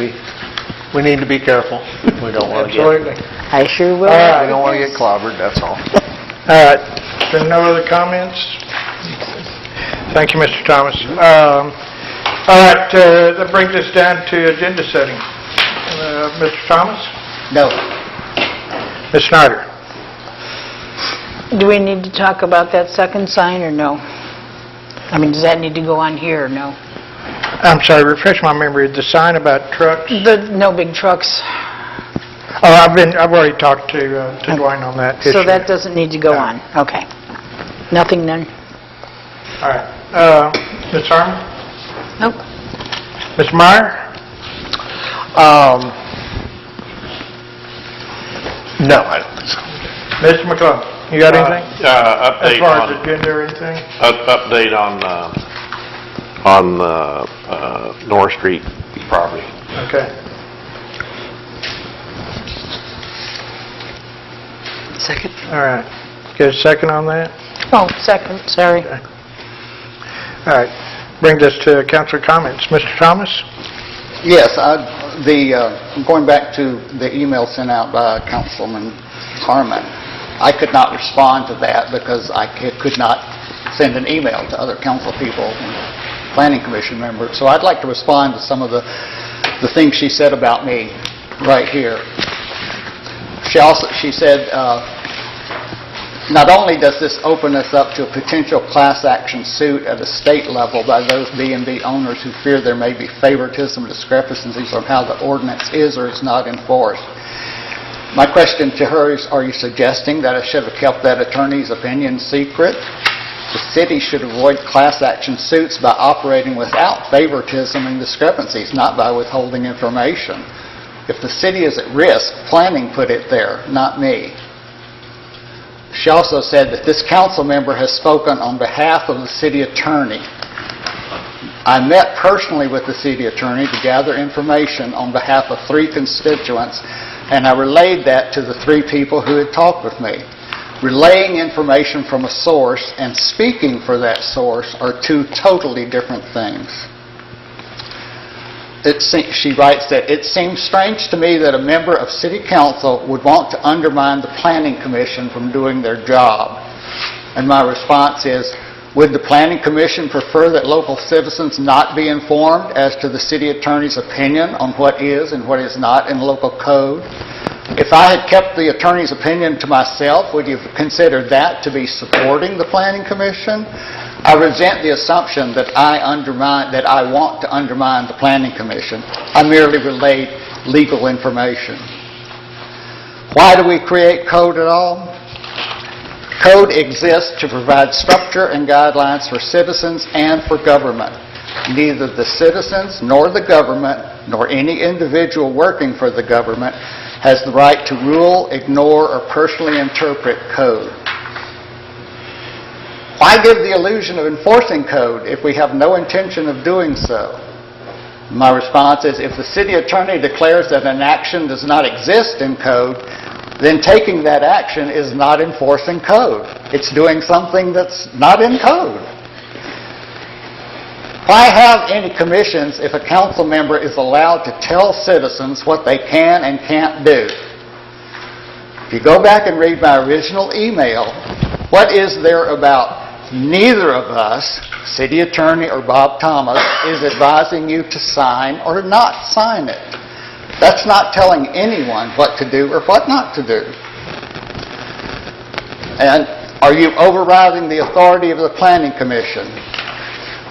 Speaker 10: we need to be careful. We don't want to get...
Speaker 4: Absolutely.
Speaker 6: I sure will.
Speaker 4: All right.
Speaker 10: We don't want to get clobbered, that's all.
Speaker 4: All right. There are no other comments? Thank you, Mr. Thomas. All right, that brings us down to agenda setting. Mr. Thomas?
Speaker 3: No.
Speaker 4: Ms. Snyder?
Speaker 6: Do we need to talk about that second sign or no? I mean, does that need to go on here or no?
Speaker 4: I'm sorry, refresh my memory. The sign about trucks?
Speaker 6: No big trucks.
Speaker 4: Oh, I've already talked to Dwayne on that issue.
Speaker 6: So that doesn't need to go on? Okay. Nothing then?
Speaker 4: All right. Ms. Harman?
Speaker 7: Nope.
Speaker 4: Ms. Meyer?
Speaker 10: No, I don't think so.
Speaker 4: Mr. McClung, you got anything? As
Speaker 1: Update
Speaker 4: far
Speaker 1: on,
Speaker 4: as agenda or anything?
Speaker 1: update on North Street property.
Speaker 4: Okay.
Speaker 5: Second.
Speaker 4: All right. Get a second on that?
Speaker 6: Oh, second, sorry.
Speaker 4: Okay. All right. Brings us to council comments. Mr. Thomas?
Speaker 3: Yes, I'd going back to the email sent out by Councilman Harman, I could not respond to that because I could not send an email to other council people and planning commission members. So I'd like to respond to some of the things she said about me right here. She said, not only does this open us up to a potential class action suit at a state level by those B&B owners who fear there may be favoritism or discrepancies on how the ordinance is or is not enforced. My question to her is, are you suggesting that I should have kept that attorney's opinion secret? The city should avoid class action suits by operating without favoritism and discrepancies, not by withholding information. If the city is at risk, planning put it there, not me. She also said that this council member has spoken on behalf of the city attorney. I met personally with the city attorney to gather information on behalf of 3 constituents, and I relayed that to the 3 people who had talked with me. Relaying information from a source and speaking for that source are 2 totally different things. She writes that, it seems strange to me that a member of City Council would want to undermine the Planning Commission from doing their job. And my response is, would the Planning Commission prefer that local citizens not be informed as to the City Attorney's opinion on what is and what is not in local code? If I had kept the Attorney's opinion to myself, would you consider that to be supporting the Planning Commission? I resent the assumption that I want to undermine the Planning Commission. I merely relayed legal information. Why do we create code at all? Code exists to provide structure and guidelines for citizens and for government. Neither the citizens nor the government, nor any individual working for the government, has the right to rule, ignore, or personally interpret code. Why give the illusion of enforcing code if we have no intention of doing so? My response is, if the city attorney declares that an action does not exist in code, then taking that action is not enforcing code. It's doing something that's not in code. Why have any commissions if a council member is allowed to tell citizens what they can and can't do? If you go back and read my original email, what is there about neither of us, city attorney or Bob Thomas, is advising you to sign or not sign it? That's not telling anyone what to do or what not to do. And are you overriding the authority of the Planning Commission?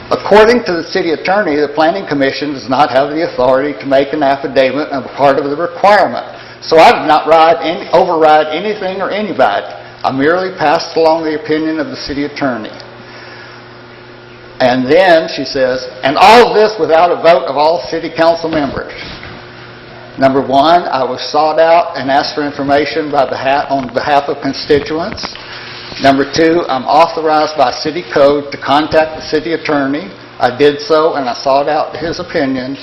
Speaker 3: According to the city attorney, the Planning Commission does not have the authority to make an affidavit of a part of the requirement. So I did not override anything or anybody. I merely passed along the opinion of the city attorney. And then she says, and all of this without a vote of all city council members. Number 1, I was sought out and asked for information on behalf of constituents. Number 2, I'm authorized by city code to contact the city attorney. I did so and I sought out his opinion.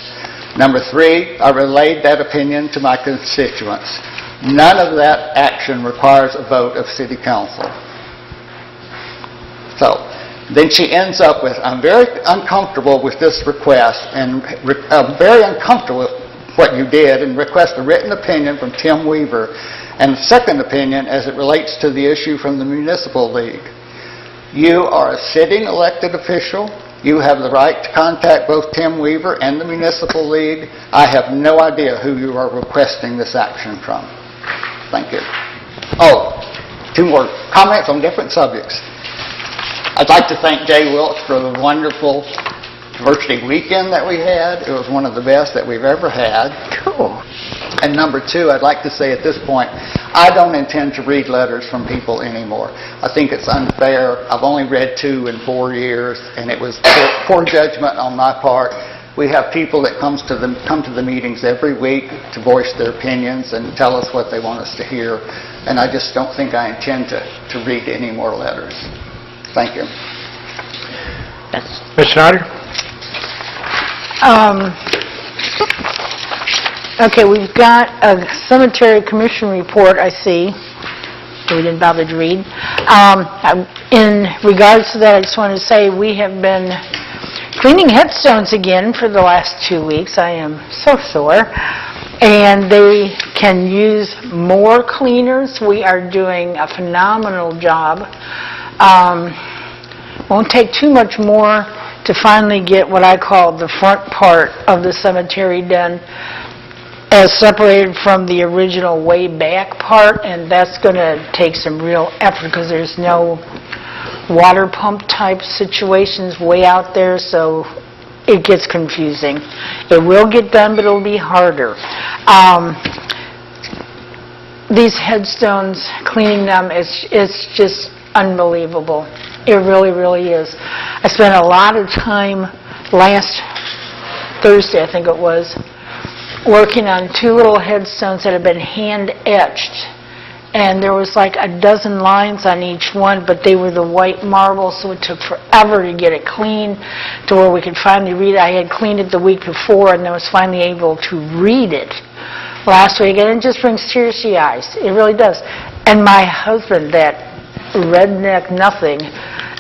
Speaker 3: Number 3, I relayed that opinion to my constituents. None of that action requires a vote of city council. So, then she ends up with, I'm very uncomfortable with this request and I'm very uncomfortable with what you did, and request a written opinion from Tim Weaver and a second opinion as it relates to the issue from the Municipal League. You are a sitting elected official. You have the right to contact both Tim Weaver and the Municipal League. I have no idea who you are requesting this action from. Thank you. Oh, 2 more comments on different subjects. I'd like to thank Jay Wilkes for the wonderful diversity weekend that we had. It was one of the best that we've ever had.
Speaker 5: Cool.
Speaker 3: And number 2, I'd like to say at this point, I don't intend to read letters from people anymore. I think it's unfair. I've only read 2 in 4 years, and it was poor judgment on my part. We have people that come to the meetings every week to voice their opinions and tell us what they want us to hear, and I just don't think I intend to read any more letters. Thank you.
Speaker 4: Ms. Schneider?
Speaker 6: Okay, we've got a cemetery commission report, I see, that we didn't bother to read. In regards to that, I just want to say we have been cleaning headstones again for the last 2 weeks. I am so sore. And they can use more cleaners. We are doing a phenomenal job. Won't take too much more to finally get what I call the front part of the cemetery done, as separated from the original way back part, and that's going to take some real effort because there's no water pump type situations way out there, so it gets confusing. It will get done, but it'll be harder. These headstones, cleaning them, it's just unbelievable. It really, really is. I spent a lot of time last Thursday, I think it was, working on 2 little headstones that have been hand-etched. And there was like a dozen lines on each one, but they were the white marble, so it took forever to get it clean to where we could finally read it. I had cleaned it the week before, and I was finally able to read it last week, and it just brings tears to your eyes. It really does. And my husband, that redneck nothing,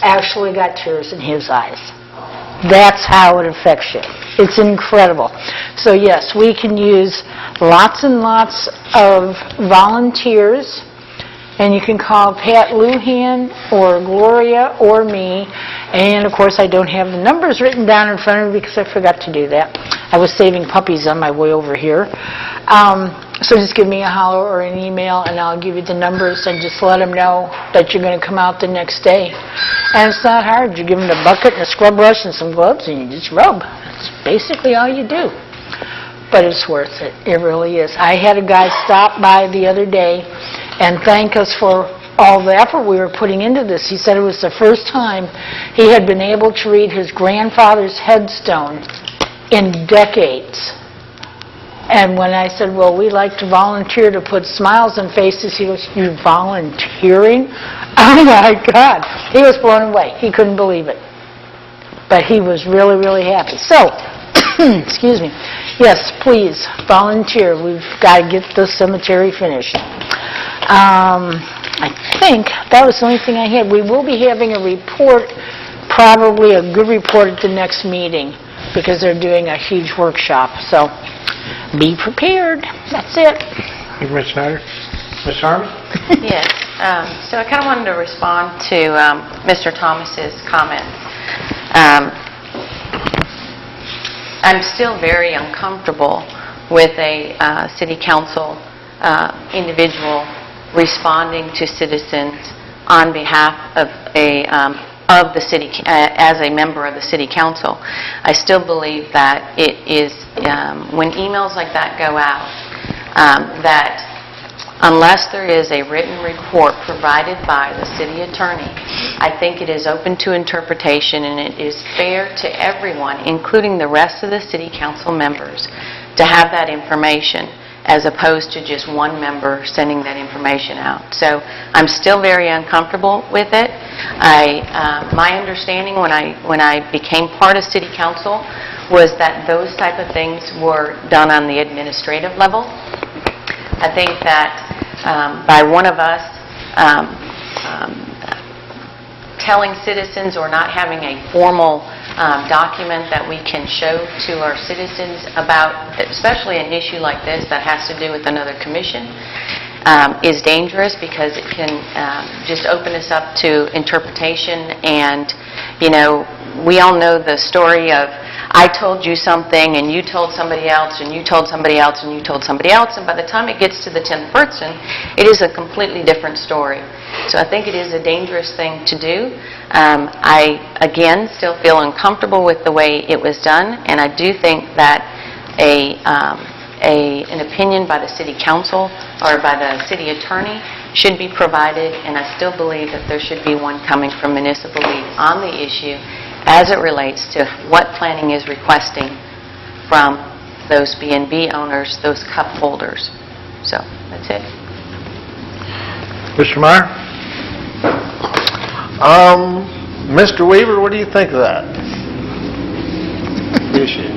Speaker 6: actually got tears in his eyes. That's how it affects you. It's incredible. So yes, we can use lots and lots of volunteers, and you can call Pat Luhan or Gloria or me, and of course I don't have the numbers written down in front of me because I forgot to do that. I was saving puppies on my way over here. So just give me a holler or an email, and I'll give you the numbers, and just let them know that you're going to come out the next day. And it's not hard. You give them a bucket and a scrub brush and some gloves, and you just rub. That's basically all you do. But it's worth it. It really is. I had a guy stop by the other day and thank us for all the effort we were putting into this. He said it was the first time he had been able to read his grandfather's headstone in decades. And when I said, well, we like to volunteer to put smiles on faces, he goes, you're volunteering? Oh my God. He was blown away. He couldn't believe it. But he was really, really happy. So, excuse me. Yes, please, volunteer. We've got to get the cemetery finished. I think that was the only thing I had. We will be having a report, probably a good report at the next meeting, because they're doing a huge workshop. So, be prepared. That's it.
Speaker 4: Thank you, Ms. Schneider. Ms. Harman?
Speaker 7: Yes. So I kind of wanted to respond to Mr. Thomas's comments. I'm still very uncomfortable with a city council individual responding to citizens on behalf of the city as a member of the city council. I still believe that it is when emails like that go out, that unless there is a written report provided by the city attorney, I think it is open to interpretation, and it is fair to everyone, including the rest of the city council members, to have that information, as opposed to just one member sending that information out. So I'm still very uncomfortable with it. My understanding when I became part of city council was that those type of things were done on the administrative level. I think that by one of us telling citizens or not having a formal document that we can show to our citizens about, especially an issue like this that has to do with another commission, is dangerous, because it can just open us up to interpretation. And, you know, we all know the story of I told you something and you told somebody else and you told somebody else and you told somebody else, and by the time it gets to the 10th person, it is a completely different story. So I think it is a dangerous thing to do. I, again, still feel uncomfortable with the way it was done, and I do think that an opinion by the city council or by the city attorney should be provided, and I still believe that there should be one coming from Municipal League on the issue as it relates to what planning is requesting from those B&B owners, those cup holders. So, that's it.
Speaker 4: Mr. Meyer?
Speaker 10: Mr. Weaver, what do you think of that issue?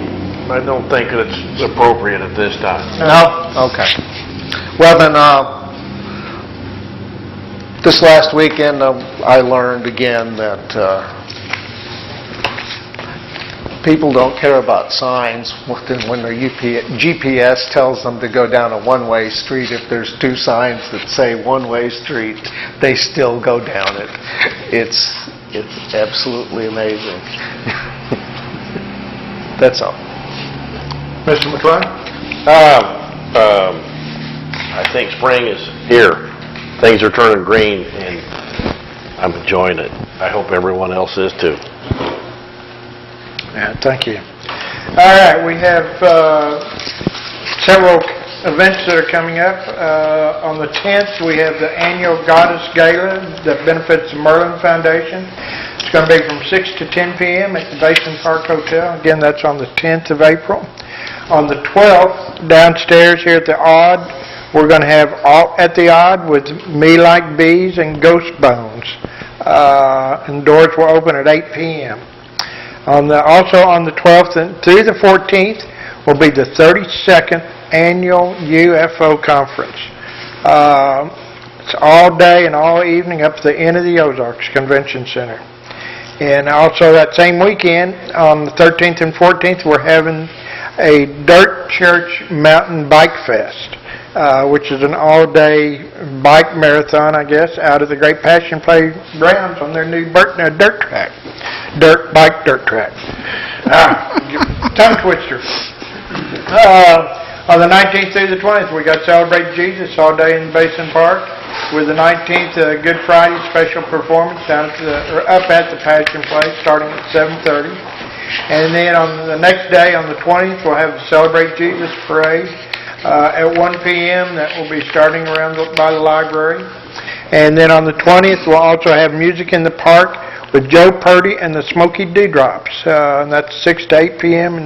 Speaker 1: I don't think that it's appropriate at this time.
Speaker 10: No? Okay. Well, then, this last weekend, I learned again that people don't care about signs when their GPS tells them to go down a one-way street. If there's two signs that say one-way street, they still go down it. It's absolutely amazing. That's all.
Speaker 4: Mr. McClung?
Speaker 1: I think spring is here. Things are turning green, and I'm enjoying it. I hope everyone else is too.
Speaker 4: Yeah, thank you. All right, we have several events that are coming up. On the 10th, we have the annual Goddess Gala that benefits the Merlin Foundation. It's going to be from 6 to 10 p.m. at the Basin Park Hotel. Again, that's on the 10th of April. On the 12th, downstairs here at the Odd, we're going to have All at the Odd with Me Like Bees and Ghost Bones. And doors will open at 8 p.m. Also on the 12th and through the 14th will be the 32nd Annual UFO Conference. It's all day and all evening up to the end of the Ozarks Convention Center. And also that same weekend, on the 13th and 14th, we're having a Dirt Church Mountain Bike Fest, which is an all-day bike marathon, I guess, out of the Great Passion Play grounds on their new dirt track. Dirt track. Tongue twister. On the 19th through the 20th, we got Celebrate Jesus all day in Basin Park, with the 19th Good Friday special performance up at the Passion Play, starting at 7:30. And then on the next day, on the 20th, we'll have the Celebrate Jesus Parade at 1 p.m. That will be starting around by the library. And then on the 20th, we'll also have music in the park with Joe Purdy and the Smoky Dewdrops. And that's 6 to 8 p.m.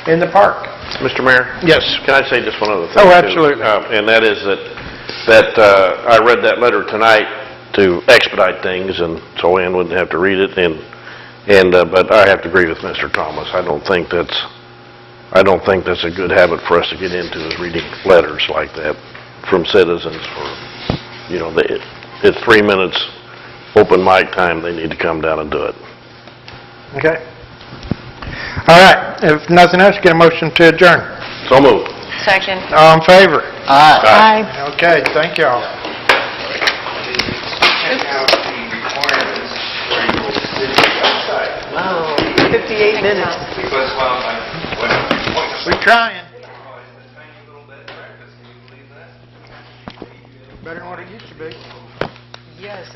Speaker 4: in the park.
Speaker 1: Mr. Mayor?
Speaker 4: Yes.
Speaker 1: Can I say just one other thing?
Speaker 4: Oh,
Speaker 1: too?
Speaker 4: absolutely.
Speaker 1: And that is that I read that letter tonight to expedite things, and so Ann wouldn't have to read it. But I have to agree with Mr. Thomas. I don't think that's a good habit for us to get into, is reading letters like that from citizens. It's 3 minutes open mic time. They need to come down and do it.
Speaker 4: Okay. All right. If nothing else, get a motion to adjourn.
Speaker 1: So moved.
Speaker 7: Second.
Speaker 4: All in favor?
Speaker 6: Aye.
Speaker 4: Okay, thank y'all.
Speaker 5: 58 minutes.
Speaker 4: We're trying. Better than what it used to be.
Speaker 5: Yes.